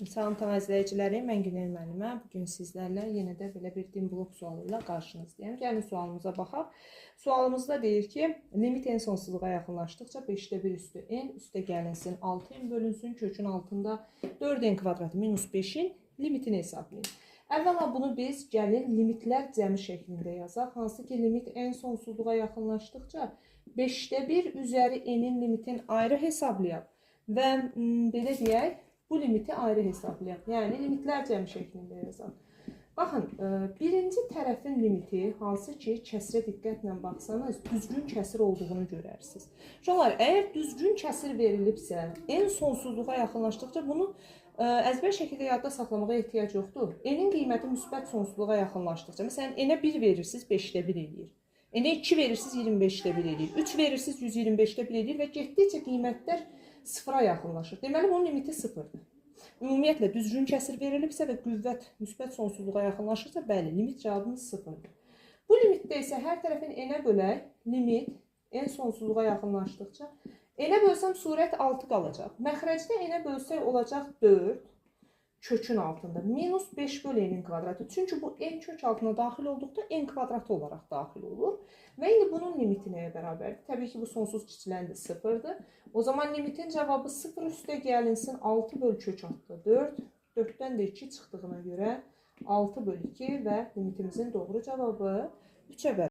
Salam izləyicilərim, mən Günel müəllimə. Bugün sizlərlə yenə də belə bir dim blok sualı ilə qarşınızdayım. Gəlin sualımıza baxaq. Sualımızda deyir ki, limit n sonsuzluğa yaxınlaşdıqca 5'də 1 üstü n üstə gəlinsin 6n bölünsün kökün altında 4n kvadratı minus 5'in limitini hesablayın. Əvvəla bunu biz gəlin limitlər cəmi şəklində yazaq. Hansı ki limit n sonsuzluğa yaxınlaşdıqca 5'də 1 üzəri n'in limitin ayrı hesablayaq və belə deyək, bu limiti ayrı hesablayaq. Yəni limitlər cəmi şəklində yazaq. Baxın, birinci tərəfin limiti, hansı ki kəsrə diqqətlə baxsanız, düzgün kəsir olduğunu görərsiniz. Uşaqlar, əgər düzgün kəsir verilibsə, n sonsuzluğa yaxınlaşdıqca bunu əzbər şəkildə yadda saxlamağa ehtiyac yoxdur. N'in qiyməti müsbət sonsuzluğa yaxınlaşdıqca, məsələn, n'ə 1 verirsiniz, 5'də 1 eləyir. N'ə 2 verirsiniz, 25'də 1 eləyir. 3 verirsiniz, 125'də 1 eləyir və getdikcə qiymətlər sıfıra yaxınlaşır. Deməli, bunun limiti sıfırdır. Ümumiyyətlə, düzgün kəsir verilibsə və qüvvət müsbət sonsuzluğa yaxınlaşırsa, bəli, limit cavabımız sıfırdır. Bu limitdə isə hər tərəfin n'ə bölək, limit n sonsuzluğa yaxınlaşdıqca, n'ə bölsəm surət 6 qalacaq. Məxrəcdə n'ə bölsək olacaq 4 kökün altında. Minus 5 böl n'in kvadratı. Çünki bu n kök altına daxil olduqda n kvadratı olaraq daxil olur. Və indi bunun limiti nəyə bərabərdir? Təbii ki, bu sonsuz kiçiləndə sıfırdır. O zaman limitin cavabı 0 üstə gəlinsin 6 böl kök altında 4. 4'dən də 2 çıxdığına görə 6 böl 2 və limitimizin doğru cavabı 3'ə bərabərdir.